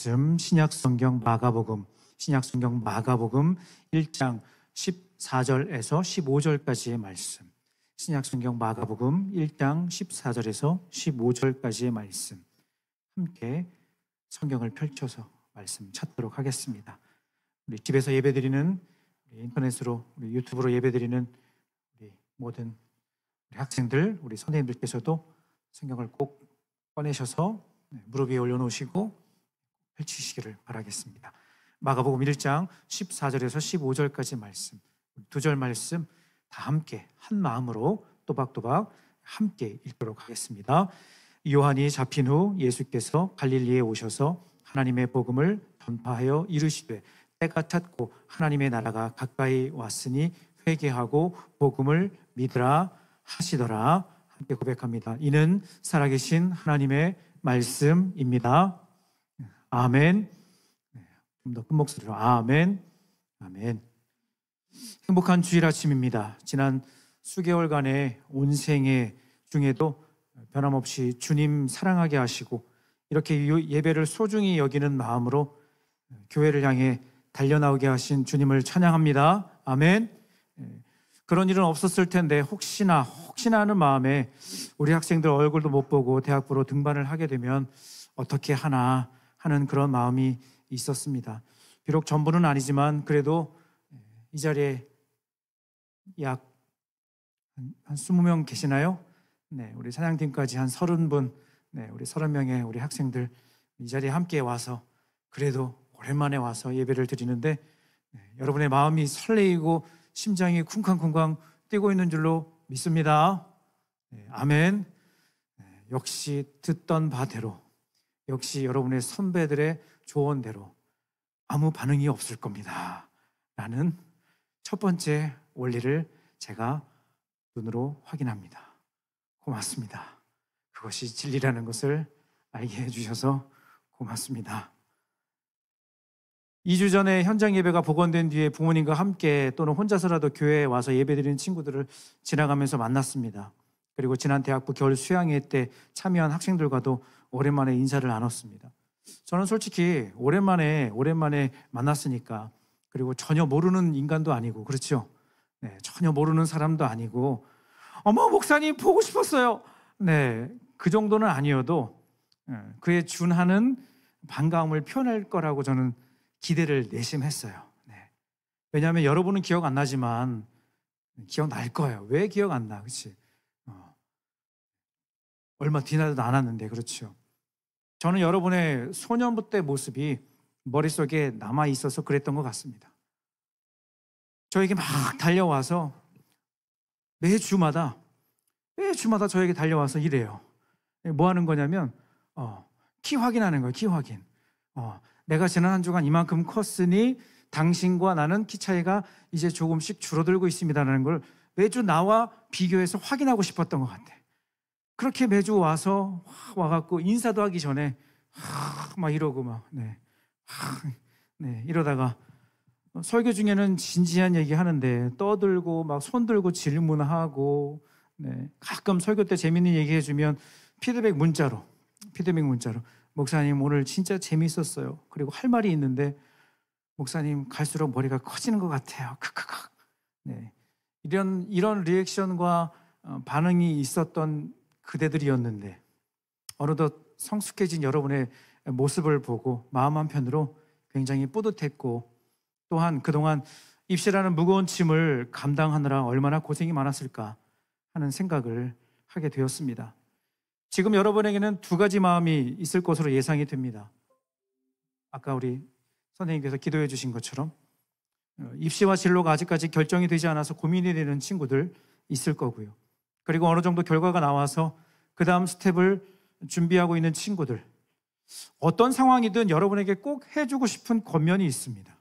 말씀 신약성경 마가복음 1장 14절에서 15절까지의 말씀. 신약성경 마가복음 1장 14절에서 15절까지의 말씀. 함께 성경을 펼쳐서 말씀 찾도록 하겠습니다. 우리 집에서 예배드리는, 우리 인터넷으로, 우리 유튜브로 예배드리는 우리 모든 우리 학생들, 우리 선생님들께서도 성경을 꼭 꺼내셔서 무릎 위에 올려놓으시고 펼치시기를 바라겠습니다. 마가복음 1장 14절에서 15절까지 말씀, 두 절 말씀 다 함께 한 마음으로 또박또박 함께 읽도록 하겠습니다. 요한이 잡힌 후 예수께서 갈릴리에 오셔서 하나님의 복음을 전파하여 이르시되 때가 찼고 하나님의 나라가 가까이 왔으니 회개하고 복음을 믿으라 하시더라. 함께 고백합니다. 이는 살아계신 하나님의 말씀입니다. 아멘. 좀 더 큰 목소리로 아멘. 아멘. 행복한 주일 아침입니다. 지난 수개월간의 온 생애 중에도 변함없이 주님 사랑하게 하시고 이렇게 예배를 소중히 여기는 마음으로 교회를 향해 달려나오게 하신 주님을 찬양합니다. 아멘. 그런 일은 없었을 텐데 혹시나 하는 마음에 우리 학생들 얼굴도 못 보고 대학부로 등반을 하게 되면 어떻게 하나 하는 그런 마음이 있었습니다. 비록 전부는 아니지만 그래도 이 자리에 약 한 20명 계시나요? 네, 우리 사장팀까지 한 30분, 네, 우리 30명의 우리 학생들 이 자리에 함께 와서 그래도 오랜만에 와서 예배를 드리는데 여러분의 마음이 설레이고 심장이 쿵쾅쿵쾅 뛰고 있는 줄로 믿습니다. 아멘. 역시 듣던 바대로, 역시 여러분의 선배들의 조언대로 아무 반응이 없을 겁니다 라는 첫 번째 원리를 제가 눈으로 확인합니다. 고맙습니다. 그것이 진리라는 것을 알게 해주셔서 고맙습니다. 2주 전에 현장 예배가 복원된 뒤에 부모님과 함께 또는 혼자서라도 교회에 와서 예배드리는 친구들을 지나가면서 만났습니다. 그리고 지난 대학부 겨울 수양회 때 참여한 학생들과도 오랜만에 인사를 나눴습니다. 저는 솔직히 오랜만에 만났으니까, 그리고 전혀 모르는 인간도 아니고, 그렇죠? 네, 전혀 모르는 사람도 아니고, 어머 목사님 보고 싶었어요. 네, 그 정도는 아니어도 그에 준하는 반가움을 표현할 거라고 저는 기대를 내심했어요. 네. 왜냐하면 여러분은 기억 안 나지만 기억날 거예요. 왜 기억 안 나? 그렇지? 얼마 지나도 않았는데, 그렇죠? 저는 여러분의 소년부 때 모습이 머릿속에 남아 있어서 그랬던 것 같습니다. 저에게 막 달려와서 매주마다 저에게 달려와서 이래요. 뭐 하는 거냐면 키 확인하는 거예요. 키 확인. 내가 지난 한 주간 이만큼 컸으니 당신과 나는 키 차이가 이제 조금씩 줄어들고 있습니다라는 걸 매주 나와 비교해서 확인하고 싶었던 것 같아. 그렇게 매주 와갖고 인사도 하기 전에 막 이러고 이러다가 설교 중에는 진지한 얘기 하는데 떠들고 막 손들고 질문하고, 가끔 설교 때 재밌는 얘기 해주면 피드백 문자로 목사님 오늘 진짜 재밌었어요. 그리고 할 말이 있는데 목사님 갈수록 머리가 커지는 것 같아요. 크크크. 네, 이런 리액션과 반응이 있었던 그대들이었는데 어느덧 성숙해진 여러분의 모습을 보고 마음 한편으로 굉장히 뿌듯했고, 또한 그동안 입시라는 무거운 짐을 감당하느라 얼마나 고생이 많았을까 하는 생각을 하게 되었습니다. 지금 여러분에게는 두 가지 마음이 있을 것으로 예상이 됩니다. 아까 우리 선생님께서 기도해 주신 것처럼 입시와 진로가 아직까지 결정이 되지 않아서 고민이 되는 친구들 있을 거고요. 그리고 어느 정도 결과가 나와서 그 다음 스텝을 준비하고 있는 친구들, 어떤 상황이든 여러분에게 꼭 해주고 싶은 권면이 있습니다.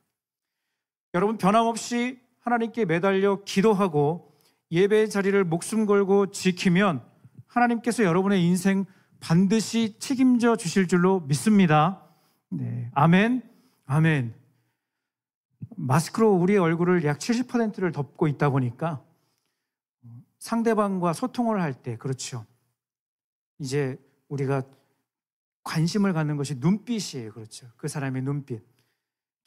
여러분 변함없이 하나님께 매달려 기도하고 예배의 자리를 목숨 걸고 지키면 하나님께서 여러분의 인생 반드시 책임져 주실 줄로 믿습니다. 네, 아멘. 아멘. 마스크로 우리의 얼굴을 약 70%를 덮고 있다 보니까 상대방과 소통을 할 때, 그렇죠, 이제 우리가 관심을 갖는 것이 눈빛이에요. 그렇죠. 그 사람의 눈빛.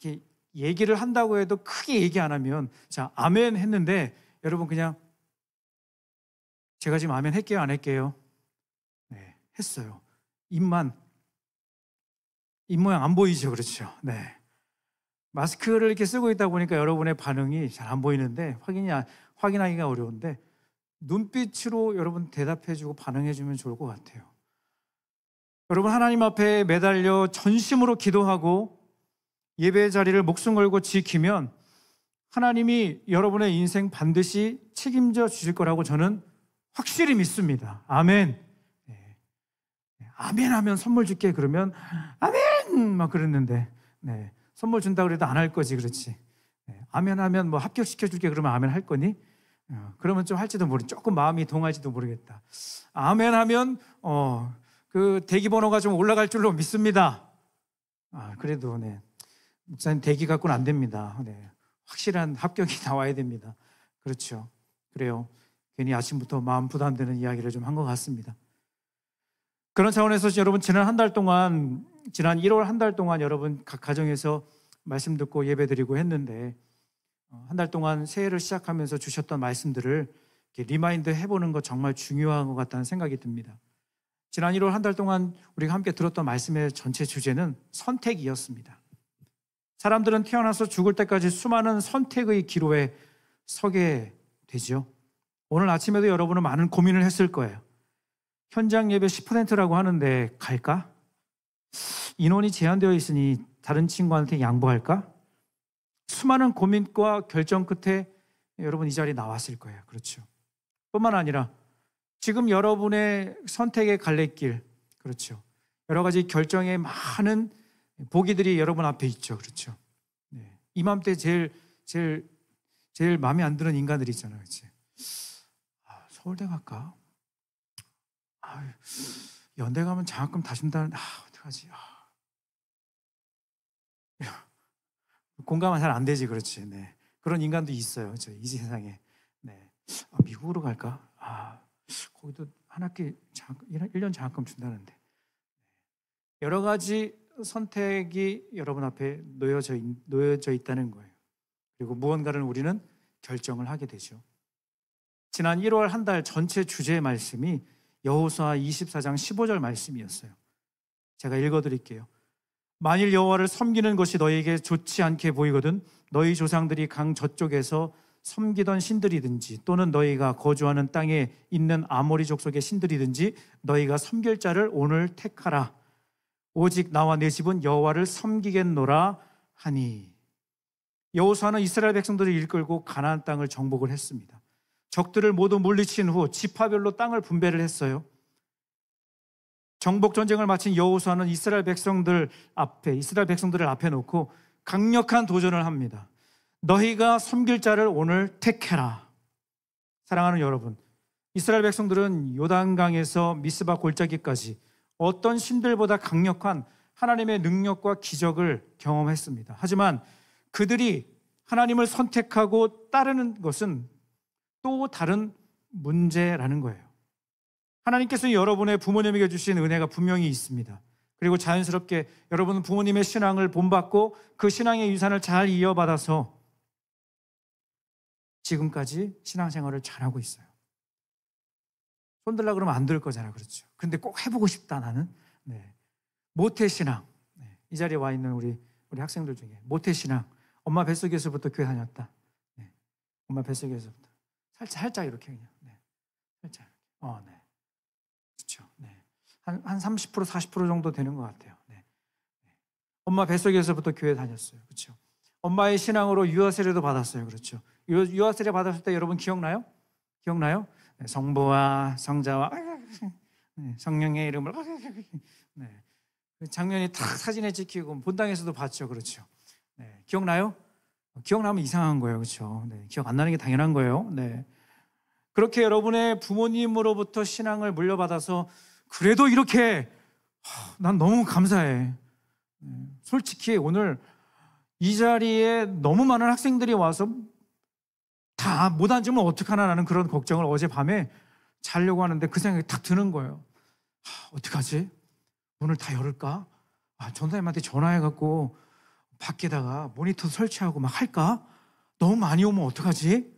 이렇게 얘기를 한다고 해도 크게 얘기 안 하면, 자, 아멘 했는데 여러분 그냥 제가 지금 아멘 할게요, 안 할게요? 네, 했어요. 입 모양 안 보이죠. 그렇죠. 네. 마스크를 이렇게 쓰고 있다 보니까 여러분의 반응이 잘 안 보이는데 확인하기가 어려운데 눈빛으로 여러분 대답해주고 반응해주면 좋을 것 같아요. 여러분 하나님 앞에 매달려 전심으로 기도하고 예배의 자리를 목숨 걸고 지키면 하나님이 여러분의 인생 반드시 책임져 주실 거라고 저는 확실히 믿습니다. 아멘. 네. 아멘 하면 선물 줄게 그러면 아멘 막 그랬는데 네. 선물 준다 그래도 안 할 거지. 그렇지. 네. 아멘 하면 뭐 합격시켜 줄게 그러면 아멘 할 거니? 그러면 좀 할지도 조금 마음이 동할지도 모르겠다. 아멘 하면 그 대기 번호가 좀 올라갈 줄로 믿습니다. 그래도 네. 목사님 대기 갖고는 안 됩니다. 네. 확실한 합격이 나와야 됩니다. 그렇죠. 그래요. 괜히 아침부터 마음 부담되는 이야기를 좀 한 것 같습니다. 그런 차원에서 여러분 지난 1월 한 달 동안 여러분 각 가정에서 말씀 듣고 예배 드리고 했는데 한 달 동안 새해를 시작하면서 주셨던 말씀들을 리마인드 해보는 것 정말 중요한 것 같다는 생각이 듭니다. 지난 1월 한 달 동안 우리가 함께 들었던 말씀의 전체 주제는 선택이었습니다. 사람들은 태어나서 죽을 때까지 수많은 선택의 기로에 서게 되죠. 오늘 아침에도 여러분은 많은 고민을 했을 거예요. 현장 예배 10%라고 하는데 갈까? 인원이 제한되어 있으니 다른 친구한테 양보할까? 수많은 고민과 결정 끝에 여러분 이 자리에 나왔을 거예요. 그렇죠. 뿐만 아니라 지금 여러분의 선택의 갈래길, 그렇죠. 여러 가지 결정의 많은 보기들이 여러분 앞에 있죠. 그렇죠. 네. 이맘때 제일 마음에 안 드는 인간들이 있잖아요. 그렇지? 서울대 갈까? 연대 가면 장학금 다 준다는데 어떡하지? 공감은 잘 안 되지. 그렇지. 네. 그런 인간도 있어요. 그렇죠? 이 세상에. 네. 미국으로 갈까? 거기도 한 학기 1년 장학금 준다는데. 여러 가지 선택이 여러분 앞에 놓여져 있다는 거예요. 그리고 무언가를 우리는 결정을 하게 되죠. 지난 1월 한 달 전체 주제의 말씀이 여호수아 24장 15절 말씀이었어요. 제가 읽어드릴게요. 만일 여호와를 섬기는 것이 너희에게 좋지 않게 보이거든 너희 조상들이 강 저쪽에서 섬기던 신들이든지 또는 너희가 거주하는 땅에 있는 아모리 족속의 신들이든지 너희가 섬길 자를 오늘 택하라. 오직 나와 내 집은 여호와를 섬기겠노라 하니. 여호수아는 이스라엘 백성들을 이끌고 가나안 땅을 정복을 했습니다. 적들을 모두 물리친 후 지파별로 땅을 분배를 했어요. 정복 전쟁을 마친 여호수아는 이스라엘 백성들을 앞에 놓고 강력한 도전을 합니다. 너희가 섬길 자를 오늘 택해라. 사랑하는 여러분, 이스라엘 백성들은 요단강에서 미스바 골짜기까지 어떤 신들보다 강력한 하나님의 능력과 기적을 경험했습니다. 하지만 그들이 하나님을 선택하고 따르는 것은 또 다른 문제라는 거예요. 하나님께서 여러분의 부모님에게 주신 은혜가 분명히 있습니다. 그리고 자연스럽게 여러분은 부모님의 신앙을 본받고 그 신앙의 유산을 잘 이어받아서 지금까지 신앙생활을 잘하고 있어요. 손들라 그러면 안 될 거잖아요. 그렇죠. 근데 꼭 해보고 싶다 나는. 네. 모태신앙. 네. 이 자리에 와 있는 우리 학생들 중에 모태신앙. 엄마 뱃속에서부터 교회 다녔다. 네. 엄마 뱃속에서부터. 살짝 이렇게 그냥. 네. 살짝. 네. 그렇죠. 네. 한 30%, 40% 정도 되는 것 같아요. 네. 엄마 뱃속에서부터 교회 다녔어요. 그렇죠. 엄마의 신앙으로 유아 세례도 받았어요. 그렇죠. 유아 세례 받았을 때 여러분 기억나요? 네. 성부와 성자와 성령의 이름을 네. 그 장면이 딱 사진에 찍히고 본당에서도 봤죠. 그렇죠. 네. 기억나요? 기억나면 이상한 거예요. 그렇죠. 네. 기억 안 나는 게 당연한 거예요. 네. 그렇게 여러분의 부모님으로부터 신앙을 물려받아서 그래도 이렇게 난 너무 감사해. 솔직히 오늘 이 자리에 너무 많은 학생들이 와서 다 못 앉으면 어떡하나라는 그런 걱정을 어젯밤에 자려고 하는데 그 생각이 딱 드는 거예요. 어떡하지? 문을 다 열을까? 전사님한테 전화해갖고 밖에다가 모니터 설치하고 막 할까? 너무 많이 오면 어떡하지?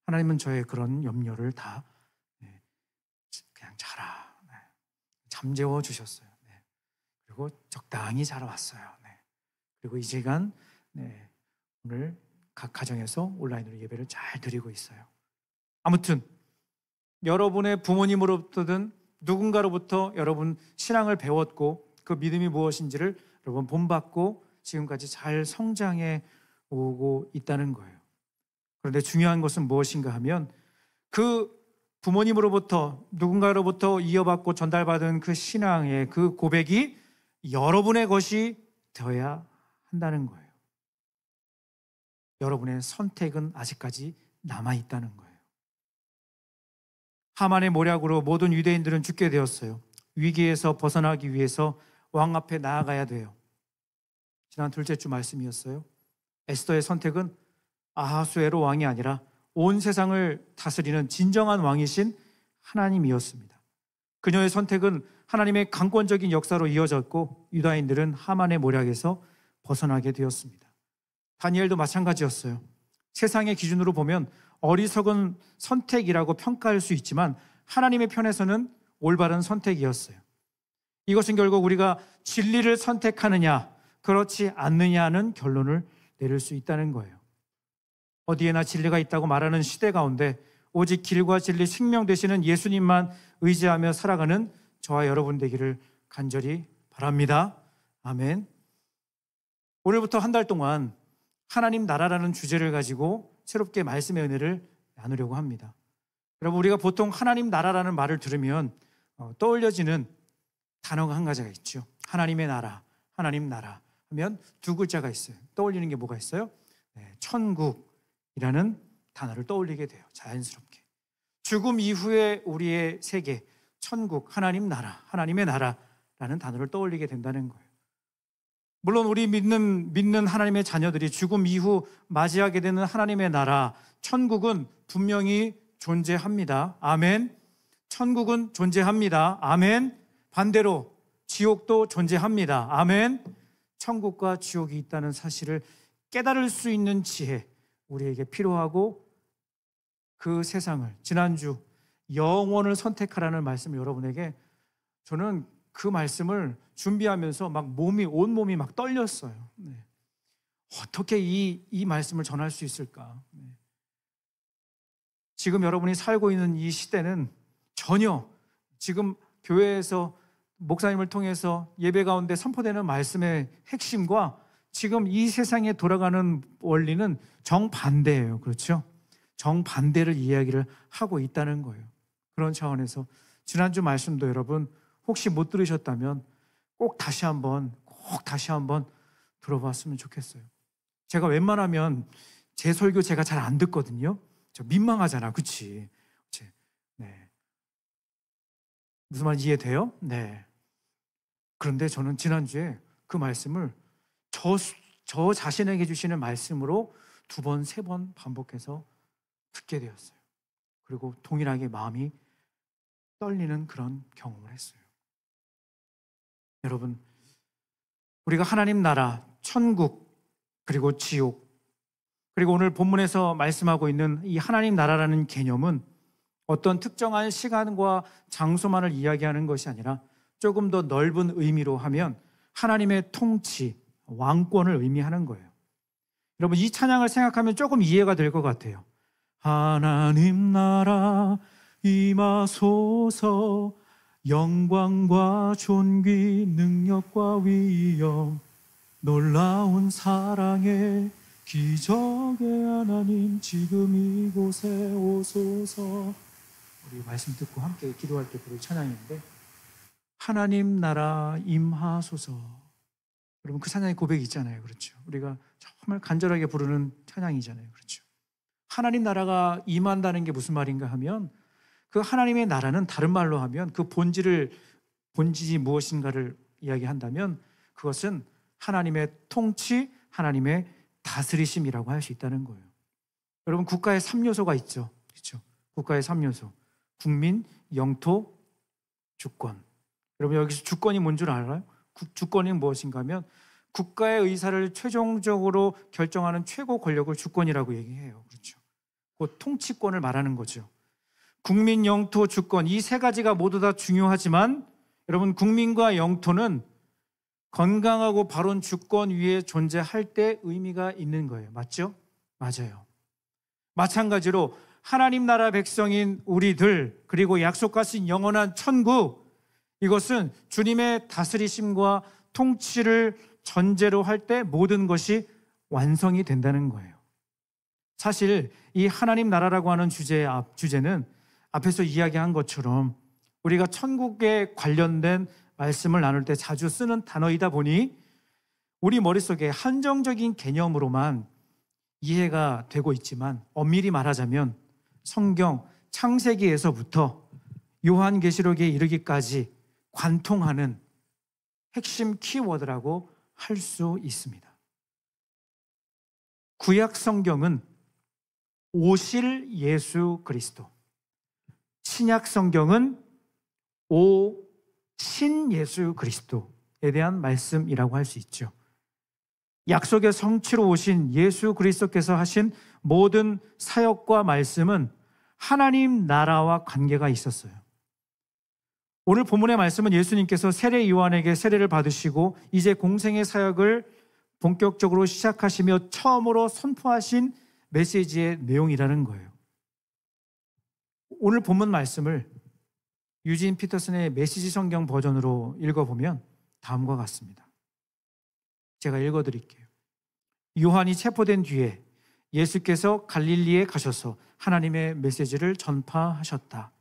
하나님은 저의 그런 염려를 다 그냥 자라 잠재워 주셨어요. 그리고 적당히 자라왔어요. 그리고 이 시간 오늘 각 가정에서 온라인으로 예배를 잘 드리고 있어요. 아무튼 여러분의 부모님으로부터든 누군가로부터 여러분 신앙을 배웠고 그 믿음이 무엇인지를 여러분 본받고 지금까지 잘 성장해 오고 있다는 거예요. 그런데 중요한 것은 무엇인가 하면 그 부모님으로부터 누군가로부터 이어받고 전달받은 그 신앙의 그 고백이 여러분의 것이 되어야 한다는 거예요. 여러분의 선택은 아직까지 남아있다는 거예요. 하만의 모략으로 모든 유대인들은 죽게 되었어요. 위기에서 벗어나기 위해서 왕 앞에 나아가야 돼요. 지난 둘째 주 말씀이었어요. 에스더의 선택은 아하수에로 왕이 아니라 온 세상을 다스리는 진정한 왕이신 하나님이었습니다. 그녀의 선택은 하나님의 강권적인 역사로 이어졌고 유다인들은 하만의 모략에서 벗어나게 되었습니다. 다니엘도 마찬가지였어요. 세상의 기준으로 보면 어리석은 선택이라고 평가할 수 있지만 하나님의 편에서는 올바른 선택이었어요. 이것은 결국 우리가 진리를 선택하느냐 그렇지 않느냐는 결론을 내릴 수 있다는 거예요. 어디에나 진리가 있다고 말하는 시대 가운데 오직 길과 진리 생명 되시는 예수님만 의지하며 살아가는 저와 여러분 되기를 간절히 바랍니다. 아멘. 오늘부터 한 달 동안 하나님 나라라는 주제를 가지고 새롭게 말씀의 은혜를 나누려고 합니다. 여러분, 우리가 보통 하나님 나라라는 말을 들으면 떠올려지는 단어가 한 가지가 있죠. 하나님의 나라, 하나님 나라 하면 두 글자가 있어요. 떠올리는 게 뭐가 있어요? 천국이라는 단어를 떠올리게 돼요. 자연스럽게. 죽음 이후에 우리의 세계, 천국, 하나님 나라, 하나님의 나라라는 단어를 떠올리게 된다는 거예요. 물론 우리 믿는 하나님의 자녀들이 죽음 이후 맞이하게 되는 하나님의 나라, 천국은 분명히 존재합니다. 아멘. 천국은 존재합니다. 아멘. 반대로 지옥도 존재합니다. 아멘. 천국과 지옥이 있다는 사실을 깨달을 수 있는 지혜, 우리에게 필요하고 그 세상을, 지난주 영원을 선택하라는 말씀을 여러분에게 저는 그 말씀을 준비하면서 막 온몸이 막 떨렸어요. 어떻게 이 말씀을 전할 수 있을까? 지금 여러분이 살고 있는 이 시대는 전혀 지금 교회에서 목사님을 통해서 예배 가운데 선포되는 말씀의 핵심과 지금 이 세상에 돌아가는 원리는 정반대예요. 그렇죠? 정반대를 이야기를 하고 있다는 거예요. 그런 차원에서 지난주 말씀도 여러분 혹시 못 들으셨다면 꼭 다시 한번 들어봤으면 좋겠어요. 제가 웬만하면 제 설교 제가 잘 안 듣거든요. 저 민망하잖아, 그치? 네. 무슨 말인지 이해돼요? 네. 그런데 저는 지난주에 그 말씀을 저 자신에게 주시는 말씀으로 2번, 3번 반복해서 듣게 되었어요. 그리고 동일하게 마음이 떨리는 그런 경험을 했어요. 여러분, 우리가 하나님 나라, 천국, 그리고 지옥, 그리고 오늘 본문에서 말씀하고 있는 이 하나님 나라라는 개념은 어떤 특정한 시간과 장소만을 이야기하는 것이 아니라 조금 더 넓은 의미로 하면 하나님의 통치, 왕권을 의미하는 거예요. 여러분, 이 찬양을 생각하면 조금 이해가 될 것 같아요. 하나님 나라 임하소서, 영광과 존귀 능력과 위엄, 놀라운 사랑의 기적의 하나님 지금 이곳에 오소서. 우리 말씀 듣고 함께 기도할 때 부를 찬양인데 하나님 나라 임하소서. 여러분, 그 찬양의 고백이 있잖아요. 그렇죠? 우리가 정말 간절하게 부르는 찬양이잖아요. 그렇죠? 하나님 나라가 임한다는 게 무슨 말인가 하면 그 하나님의 나라는 다른 말로 하면 그 본질이 무엇인가를 이야기한다면 그것은 하나님의 통치, 하나님의 다스리심이라고 할 수 있다는 거예요. 여러분, 국가의 3요소가 있죠. 그렇죠? 국가의 3요소. 국민, 영토, 주권. 여러분 여기서 주권이 뭔 줄 알아요? 주권이 무엇인가 하면 국가의 의사를 최종적으로 결정하는 최고 권력을 주권이라고 얘기해요. 그렇죠? 곧 통치권을 말하는 거죠. 국민, 영토, 주권 이 세 가지가 모두 다 중요하지만 여러분 국민과 영토는 건강하고 바른 주권 위에 존재할 때 의미가 있는 거예요. 맞죠? 맞아요. 마찬가지로 하나님 나라 백성인 우리들 그리고 약속하신 영원한 천국 이것은 주님의 다스리심과 통치를 전제로 할 때 모든 것이 완성이 된다는 거예요. 사실 이 하나님 나라라고 하는 주제는 앞에서 이야기한 것처럼 우리가 천국에 관련된 말씀을 나눌 때 자주 쓰는 단어이다 보니 우리 머릿속에 한정적인 개념으로만 이해가 되고 있지만 엄밀히 말하자면 성경 창세기에서부터 요한계시록에 이르기까지 관통하는 핵심 키워드라고 할 수 있습니다. 구약 성경은 오실 예수 그리스도, 신약 성경은 오신 예수 그리스도에 대한 말씀이라고 할 수 있죠. 약속의 성취로 오신 예수 그리스도께서 하신 모든 사역과 말씀은 하나님 나라와 관계가 있었어요. 오늘 본문의 말씀은 예수님께서 세례 요한에게 세례를 받으시고 이제 공생의 사역을 본격적으로 시작하시며 처음으로 선포하신 메시지의 내용이라는 거예요. 오늘 본문 말씀을 유진 피터슨의 메시지 성경 버전으로 읽어보면 다음과 같습니다. 제가 읽어드릴게요. 요한이 체포된 뒤에 예수께서 갈릴리에 가셔서 하나님의 메시지를 전파하셨다.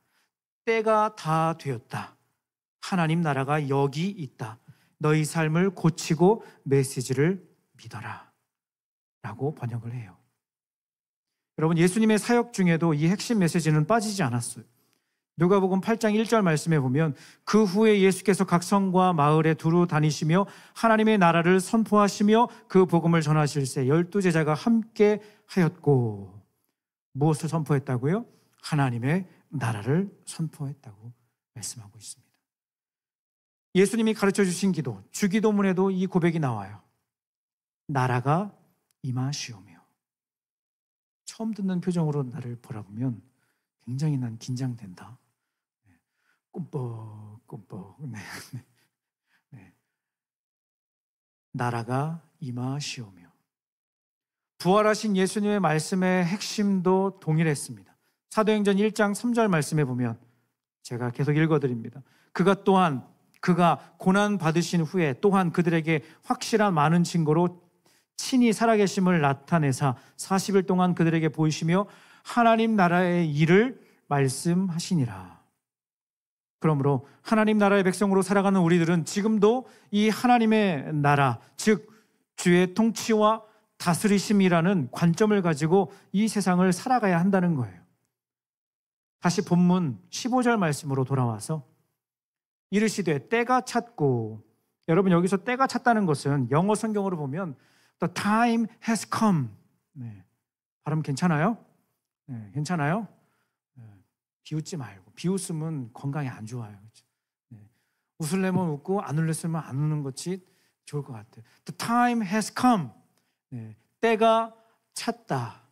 때가 다 되었다. 하나님 나라가 여기 있다. 너희 삶을 고치고 메시지를 믿어라. 라고 번역을 해요. 여러분 예수님의 사역 중에도 이 핵심 메시지는 빠지지 않았어요. 누가복음 8장 1절 말씀에 보면 그 후에 예수께서 각 성과 마을에 두루 다니시며 하나님의 나라를 선포하시며 그 복음을 전하실새 12제자가 함께 하였고 무엇을 선포했다고요? 하나님의 나라를 선포했다고 말씀하고 있습니다. 예수님이 가르쳐 주신 기도, 주기도문에도 이 고백이 나와요. 나라가 임하시오며. 처음 듣는 표정으로 나를 바라보면 굉장히 난 긴장된다. 꿈뻑꿈뻑. 네. 나라가 임하시오며. 부활하신 예수님의 말씀의 핵심도 동일했습니다. 사도행전 1장 3절 말씀에 보면 제가 계속 읽어드립니다. 그가 고난 받으신 후에 또한 그들에게 확실한 많은 증거로 친히 살아계심을 나타내사 40일 동안 그들에게 보이시며 하나님 나라의 일을 말씀하시니라. 그러므로 하나님 나라의 백성으로 살아가는 우리들은 지금도 이 하나님의 나라, 즉 주의 통치와 다스리심이라는 관점을 가지고 이 세상을 살아가야 한다는 거예요. 다시 본문 15절 말씀으로 돌아와서 이르시되 때가 찼고, 여러분 여기서 때가 찼다는 것은 영어 성경으로 보면 The time has come. 네. 발음 괜찮아요? 네, 괜찮아요? 네. 비웃지 말고. 비웃으면 건강에 안 좋아요. 그렇죠? 네. 웃으려면 웃고 안 웃으면 안 웃는 것이 좋을 것 같아요. The time has come. 네. 때가 찼다.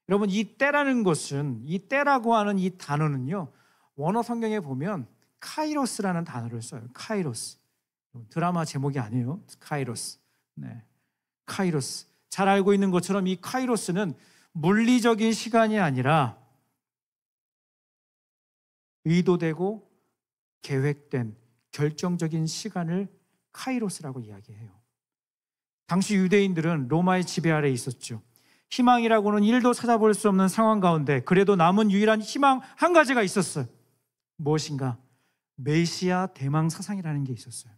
여러분 이 때라는 것은, 이 때라고 하는 이 단어는요, 원어 성경에 보면 카이로스라는 단어를 써요. 카이로스. 드라마 제목이 아니에요. 카이로스. 네. 카이로스. 잘 알고 있는 것처럼 이 카이로스는 물리적인 시간이 아니라 의도되고 계획된 결정적인 시간을 카이로스라고 이야기해요. 당시 유대인들은 로마의 지배 아래에 있었죠. 희망이라고는 1도 찾아볼 수 없는 상황 가운데 그래도 남은 유일한 희망 한 가지가 있었어요. 무엇인가? 메시아 대망 사상이라는 게 있었어요.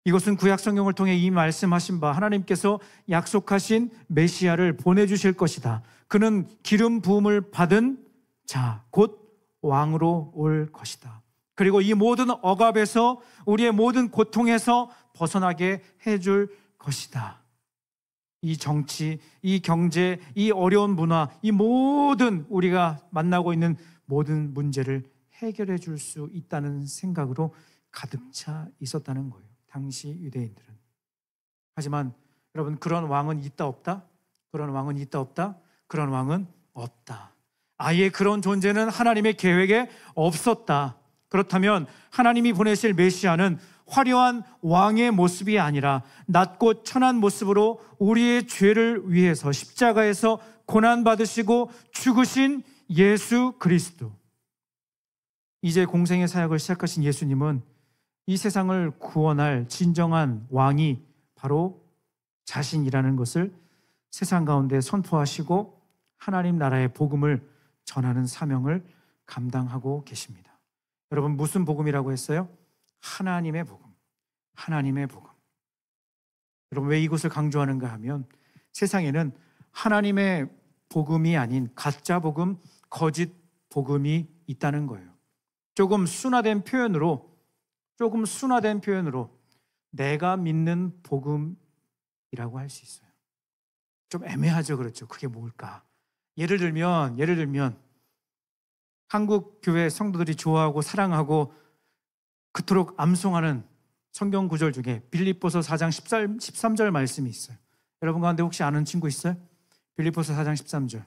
이것은 구약 성경을 통해 이 말씀하신 바 하나님께서 약속하신 메시아를 보내주실 것이다. 그는 기름 부음을 받은 자, 곧 왕으로 올 것이다. 그리고 이 모든 억압에서, 우리의 모든 고통에서 벗어나게 해줄 것이다. 이 정치, 이 경제, 이 어려운 문화, 이 모든 우리가 만나고 있는 모든 문제를 해결해 줄 수 있다는 생각으로 가득 차 있었다는 거예요, 당시 유대인들은. 하지만 여러분, 그런 왕은 있다 없다? 그런 왕은 있다 없다? 그런 왕은 없다. 아예 그런 존재는 하나님의 계획에 없었다. 그렇다면 하나님이 보내실 메시아는 화려한 왕의 모습이 아니라 낮고 천한 모습으로 우리의 죄를 위해서 십자가에서 고난받으시고 죽으신 예수 그리스도. 이제 공생의 사역을 시작하신 예수님은 이 세상을 구원할 진정한 왕이 바로 자신이라는 것을 세상 가운데 선포하시고 하나님 나라의 복음을 전하는 사명을 감당하고 계십니다. 여러분, 무슨 복음이라고 했어요? 하나님의 복음. 하나님의 복음. 여러분, 왜 이것을 강조하는가 하면 세상에는 하나님의 복음이 아닌 가짜 복음, 거짓 복음이 있다는 거예요. 조금 순화된 표현으로 내가 믿는 복음이라고 할 수 있어요. 좀 애매하죠, 그렇죠? 그게 뭘까? 예를 들면 한국 교회 성도들이 좋아하고 사랑하고 그토록 암송하는 성경 구절 중에 빌립보서 4장 13절 말씀이 있어요. 여러분 가운데 혹시 아는 친구 있어요? 빌립보서 4장 13절.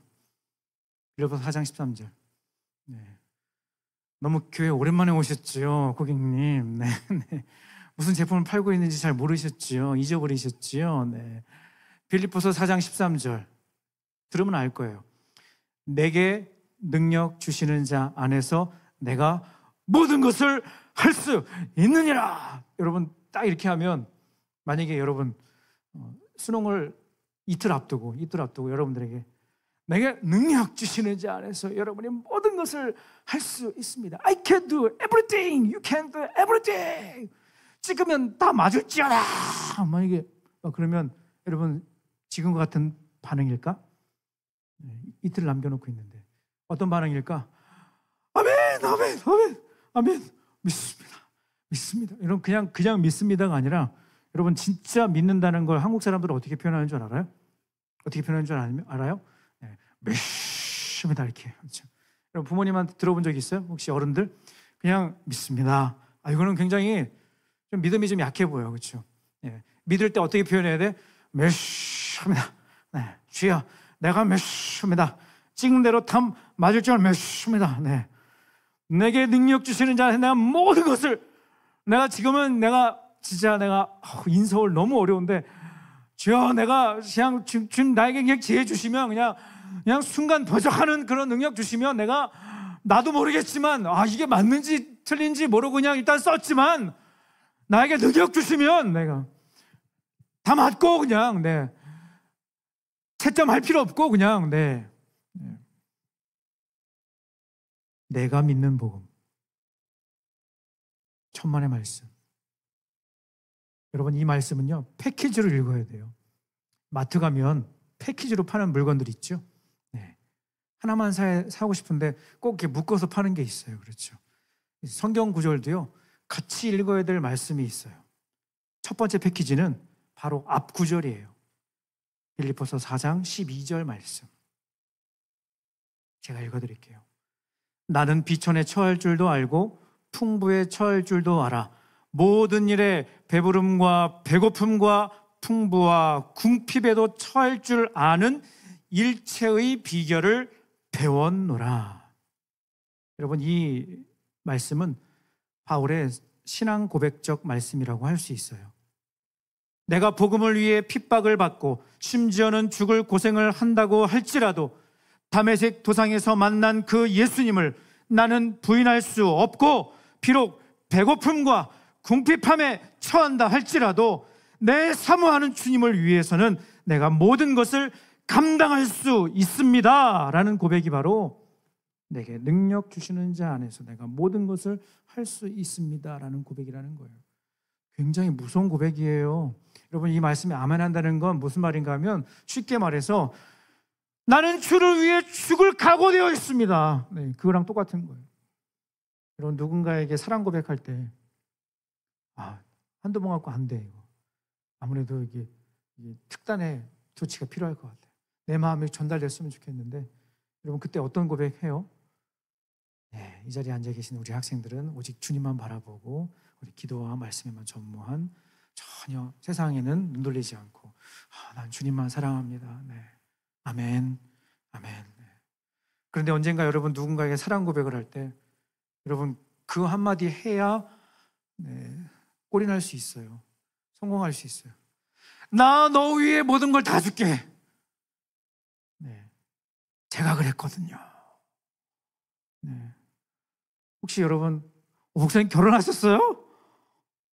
빌립보서 4장 13절. 네. 너무 교회 오랜만에 오셨죠, 고객님. 네. 무슨 제품을 팔고 있는지 잘 모르셨지요? 잊어버리셨지요? 네. 빌립보서 4장 13절. 들으면 알 거예요. 내게 능력 주시는 자 안에서 내가 모든 것을 할 수 있느니라. 여러분, 딱 이렇게 하면 만약에 여러분 수능을 이틀 앞두고 여러분들에게 내게 능력 주시는 자 안에서 여러분이 모든 것을 할 수 있습니다. I can do everything. You can do everything. 찍으면 다 맞을지어다. 만약에 그러면 여러분 지금과 같은 반응일까? 이틀 남겨놓고 있는데 어떤 반응일까? 아멘, 아멘, 아멘, 아멘. 믿습니다. 여러분, 그냥 믿습니다가 아니라 여러분 진짜 믿는다는 걸 한국 사람들은 어떻게 표현하는 줄 알아요? 어떻게 표현하는 줄 알아요? 네, 믿습니다 이렇게. 그렇죠? 여러분 부모님한테 들어본 적 있어요? 혹시 어른들? 그냥 믿습니다. 이거는 굉장히 좀 믿음이 좀 약해 보여, 그렇죠? 네, 믿을 때 어떻게 표현해야 돼? 믿습니다. 네, 주여, 내가 믿습니다. 찍은 대로 탐 맞을 줄 믿습니다. 네. 내게 능력 주시는 자한테 내가 모든 것을 내가 진짜 인서울 너무 어려운데 주여, 내가 그냥 지금 나에게 그냥 지혜 주시면 그냥 순간 버적하는 그런 능력 주시면 내가 나도 모르겠지만 이게 맞는지 틀린지 모르고 그냥 일단 썼지만 나에게 능력 주시면 내가 다 맞고 그냥 채점할 필요 없고 그냥 내가 믿는 복음. 천만의 말씀. 여러분, 이 말씀은요 패키지로 읽어야 돼요. 마트 가면 패키지로 파는 물건들 있죠. 네. 하나만 사고 싶은데 꼭 이렇게 묶어서 파는 게 있어요. 그렇죠. 성경 구절도요 같이 읽어야 될 말씀이 있어요. 첫 번째 패키지는 바로 앞 구절이에요. 빌립보서 4장 12절 말씀. 제가 읽어드릴게요. 나는 비천에 처할 줄도 알고 풍부에 처할 줄도 알아. 모든 일에 배부름과 배고픔과 풍부와 궁핍에도 처할 줄 아는 일체의 비결을 배웠노라. 여러분, 이 말씀은 바울의 신앙 고백적 말씀이라고 할 수 있어요. 내가 복음을 위해 핍박을 받고 심지어는 죽을 고생을 한다고 할지라도 다메섹 도상에서 만난 그 예수님을 나는 부인할 수 없고 비록 배고픔과 궁핍함에 처한다 할지라도 내 사모하는 주님을 위해서는 내가 모든 것을 감당할 수 있습니다 라는 고백이 바로 내게 능력 주시는 자 안에서 내가 모든 것을 할 수 있습니다 라는 고백이라는 거예요. 굉장히 무서운 고백이에요. 여러분, 이 말씀에 아멘 한다는 건 무슨 말인가 하면 쉽게 말해서 나는 주를 위해 죽을 각오되어 있습니다. 네, 그거랑 똑같은 거예요. 여러분, 누군가에게 사랑 고백할 때 한두 번 갖고 안 돼. 이거. 아무래도 이게 특단의 조치가 필요할 것 같아요. 내 마음이 전달됐으면 좋겠는데 여러분, 그때 어떤 고백해요? 이 자리에 앉아 계신 우리 학생들은 오직 주님만 바라보고 우리 기도와 말씀에만 전무한, 전혀 세상에는 눈 돌리지 않고 난 주님만 사랑합니다. 네. 아멘. 아멘. 네. 그런데 언젠가 여러분 누군가에게 사랑 고백을 할 때 여러분 그 한마디 해야 꼴이 날 수 있어요. 성공할 수 있어요. 나 너 위해 모든 걸 다 줄게. 네. 제가 그랬거든요. 네. 혹시 여러분 목사님 결혼하셨어요?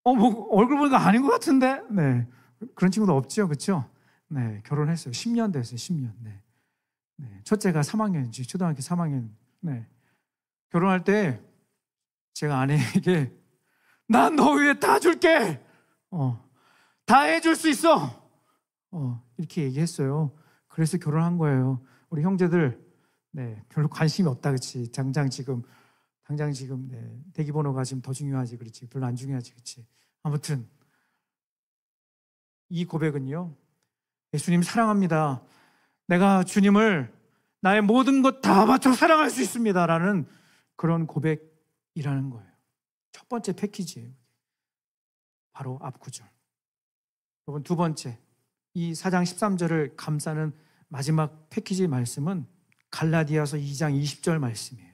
뭐 얼굴 보니까 아닌 것 같은데. 네. 그런 친구도 없죠, 그렇죠? 네, 결혼했어요. 10년 됐어요. 10년. 네. 네. 첫째가 3학년이지, 초등학교 3학년. 네. 결혼할 때 제가 아내에게 난 너 위해 다 줄게. 다 해줄 수 있어. 이렇게 얘기했어요. 그래서 결혼한 거예요. 우리 형제들, 별로 관심이 없다, 그렇지? 당장 지금, 대기번호가 지금 더 중요하지, 그렇지? 별로 안 중요하지, 그렇지? 아무튼 이 고백은요, 예수님 사랑합니다. 내가 주님을 나의 모든 것 다 바쳐 사랑할 수 있습니다라는 그런 고백이라는 거예요. 첫 번째 패키지예요. 바로 앞 구절. 여러분, 두 번째, 이 4장 13절을 감싸는 마지막 패키지 말씀은 갈라디아서 2장 20절 말씀이에요.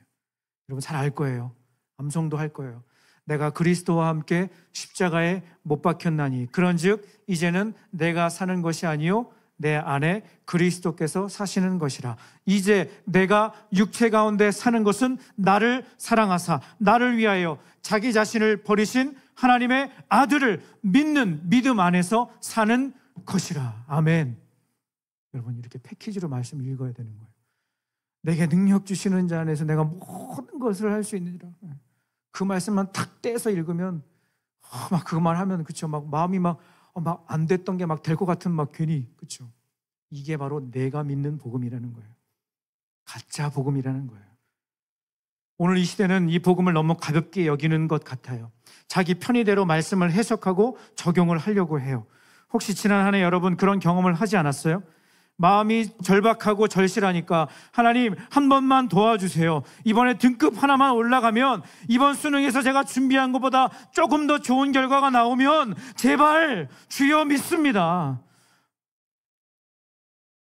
여러분 잘 알 거예요. 암송도 할 거예요. 내가 그리스도와 함께 십자가에 못 박혔나니 그런즉 이제는 내가 사는 것이 아니요 내 안에 그리스도께서 사시는 것이라. 이제 내가 육체 가운데 사는 것은 나를 사랑하사 나를 위하여 자기 자신을 버리신 하나님의 아들을 믿는 믿음 안에서 사는 것이라. 아멘. 여러분 이렇게 패키지로 말씀 읽어야 되는 거예요. 내게 능력 주시는 자 안에서 내가 모든 것을 할 수 있느니라. 그 말씀만 탁 떼서 읽으면 막 그것만 하면, 그렇죠? 막 마음이 막 안 됐던 게 막 될 것 같은, 막 괜히, 그렇죠? 이게 바로 내가 믿는 복음이라는 거예요. 가짜 복음이라는 거예요. 오늘 이 시대는 이 복음을 너무 가볍게 여기는 것 같아요. 자기 편의대로 말씀을 해석하고 적용을 하려고 해요. 혹시 지난 한 해 여러분 그런 경험을 하지 않았어요? 마음이 절박하고 절실하니까 하나님 한 번만 도와주세요. 이번에 등급 하나만 올라가면, 이번 수능에서 제가 준비한 것보다 조금 더 좋은 결과가 나오면 제발 주여 믿습니다.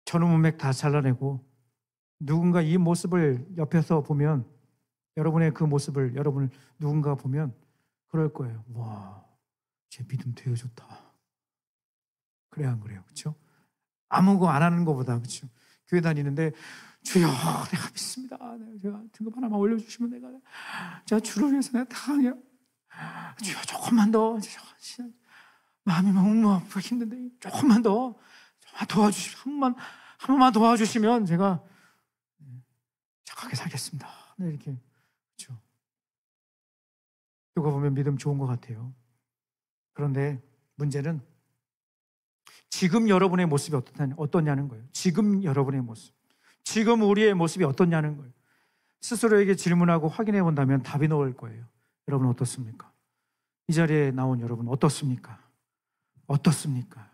전후문맥 다 잘라내고 누군가 이 모습을 옆에서 보면, 여러분의 그 모습을 여러분을 누군가 보면 그럴 거예요. 와, 쟤 믿음 되게 좋다. 그래야 안 그래요? 그렇죠? 아무거 안 하는 것보다, 그렇죠? 교회 다니는데 주여 내가 믿습니다. 제가 등급 하나만 올려주시면 제가 주를 위해서 내가 다 그냥 주여 조금만 더, 마음이 너무 힘든데 조금만 더 도와주시면, 한 번만 도와주시면 제가 착하게 살겠습니다. 네, 이렇게, 그렇죠? 이거 보면 믿음 좋은 것 같아요. 그런데 문제는 지금 여러분의 모습이 어떠냐는 거예요. 지금 여러분의 모습, 지금 우리의 모습이 어떠냐는 거예요. 스스로에게 질문하고 확인해 본다면 답이 나올 거예요. 여러분 어떻습니까? 이 자리에 나온 여러분 어떻습니까? 어떻습니까?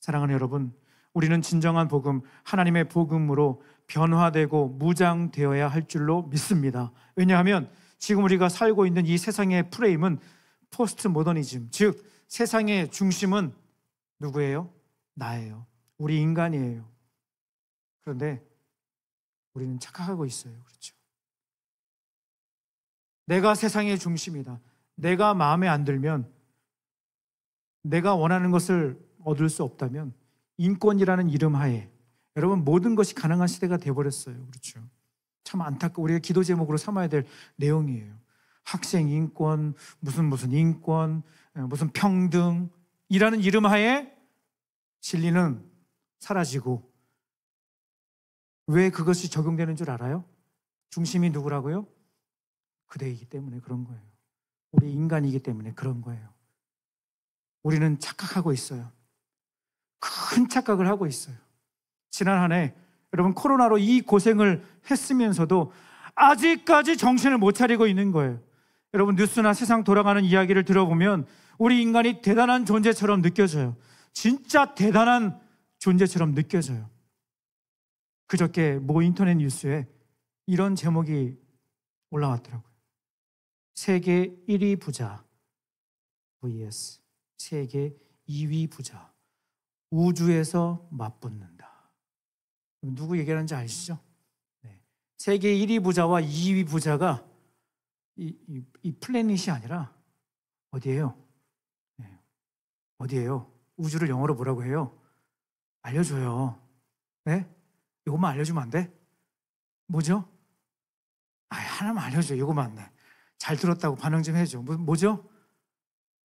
사랑하는 여러분, 우리는 진정한 복음, 하나님의 복음으로 변화되고 무장되어야 할 줄로 믿습니다. 왜냐하면 지금 우리가 살고 있는 이 세상의 프레임은 포스트 모더니즘, 즉 세상의 중심은 누구예요? 나예요. 우리 인간이에요. 그런데 우리는 착각하고 있어요. 그렇죠? 내가 세상의 중심이다. 내가 마음에 안 들면, 내가 원하는 것을 얻을 수 없다면 인권이라는 이름 하에 여러분 모든 것이 가능한 시대가 되어버렸어요. 그렇죠? 참 안타깝고 우리가 기도 제목으로 삼아야 될 내용이에요. 학생 인권, 무슨 인권, 무슨 평등이라는 이름 하에 진리는 사라지고, 왜 그것이 적용되는 줄 알아요? 중심이 누구라고요? 그대이기 때문에 그런 거예요. 우리 인간이기 때문에 그런 거예요. 우리는 착각하고 있어요. 큰 착각을 하고 있어요. 지난 한 해 여러분 코로나로 이 고생을 했으면서도 아직까지 정신을 못 차리고 있는 거예요. 여러분 뉴스나 세상 돌아가는 이야기를 들어보면 우리 인간이 대단한 존재처럼 느껴져요. 진짜 대단한 존재처럼 느껴져요. 그저께 모 인터넷 뉴스에 이런 제목이 올라왔더라고요. 세계 1위 부자 vs 세계 2위 부자. 우주에서 맞붙는다. 누구 얘기하는지 아시죠? 네. 세계 1위 부자와 2위 부자가 이 플래닛이 아니라 어디예요? 네. 어디예요? 우주를 영어로 뭐라고 해요? 알려줘요. 네? 이것만 알려주면 안 돼? 뭐죠? 하나만 알려줘. 이거만. 네. 잘 들었다고 반응 좀 해줘. 뭐죠?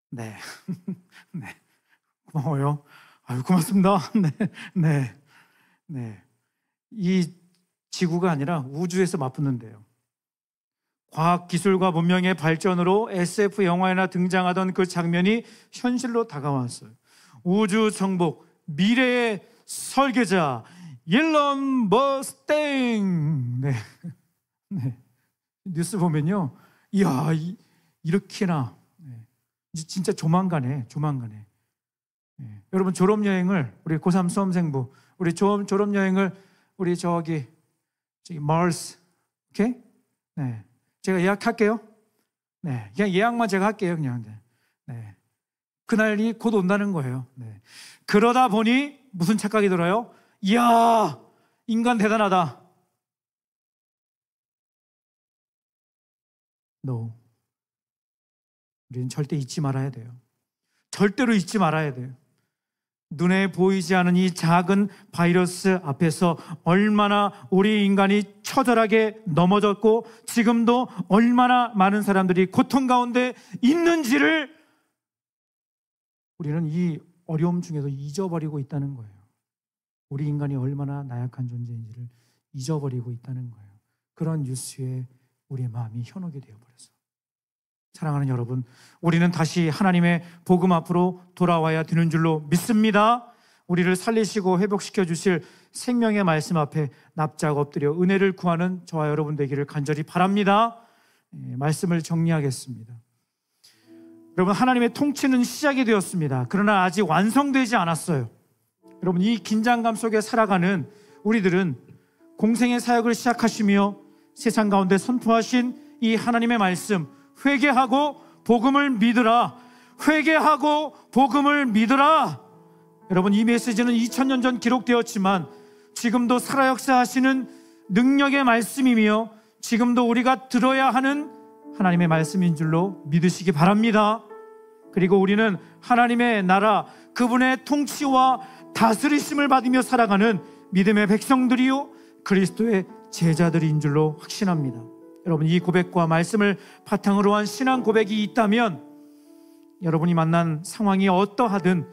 네. 네. 고마워요. 고맙습니다. 네. 이 지구가 아니라 우주에서 맞붙는데요. 과학 기술과 문명의 발전으로 SF 영화에나 등장하던 그 장면이 현실로 다가왔어요. 우주 정복, 미래의 설계자, 일론 머스탱. 네. 뉴스 보면요. 이야, 이렇게나. 네. 진짜 조만간에. 네. 여러분, 졸업여행을, 우리 고3 수험생부, 우리 졸업여행을, 우리 저기 마르스, 오케이? 네. 제가 예약할게요. 네. 그냥 예약만 제가 할게요, 그냥. 네. 그날이 곧 온다는 거예요. 네. 그러다 보니 무슨 착각이 들어요? 이야, 인간 대단하다. No. 우리는 절대 잊지 말아야 돼요. 절대로 잊지 말아야 돼요. 눈에 보이지 않는 이 작은 바이러스 앞에서 얼마나 우리 인간이 처절하게 넘어졌고 지금도 얼마나 많은 사람들이 고통 가운데 있는지를 우리는 이 어려움 중에서 잊어버리고 있다는 거예요. 우리 인간이 얼마나 나약한 존재인지를 잊어버리고 있다는 거예요. 그런 뉴스에 우리의 마음이 현혹이 되어버려서. 사랑하는 여러분, 우리는 다시 하나님의 복음 앞으로 돌아와야 되는 줄로 믿습니다. 우리를 살리시고 회복시켜 주실 생명의 말씀 앞에 납작 엎드려 은혜를 구하는 저와 여러분 되기를 간절히 바랍니다. 말씀을 정리하겠습니다. 여러분, 하나님의 통치는 시작이 되었습니다. 그러나 아직 완성되지 않았어요. 여러분, 이 긴장감 속에 살아가는 우리들은 공생의 사역을 시작하시며 세상 가운데 선포하신 이 하나님의 말씀, 회개하고 복음을 믿으라, 회개하고 복음을 믿으라. 여러분, 이 메시지는 2000년 전 기록되었지만 지금도 살아 역사하시는 능력의 말씀이며 지금도 우리가 들어야 하는 하나님의 말씀인 줄로 믿으시기 바랍니다. 그리고 우리는 하나님의 나라, 그분의 통치와 다스리심을 받으며 살아가는 믿음의 백성들이요 그리스도의 제자들인 줄로 확신합니다. 여러분, 이 고백과 말씀을 바탕으로 한 신앙 고백이 있다면 여러분이 만난 상황이 어떠하든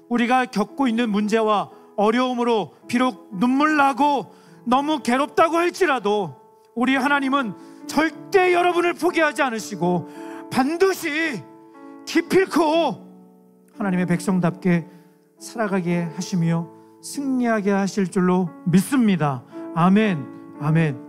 우리가 겪고 있는 문제와 어려움으로 비록 눈물 나고 너무 괴롭다고 할지라도 우리 하나님은 절대 여러분을 포기하지 않으시고 반드시 기필코 하나님의 백성답게 살아가게 하시며 승리하게 하실 줄로 믿습니다. 아멘, 아멘.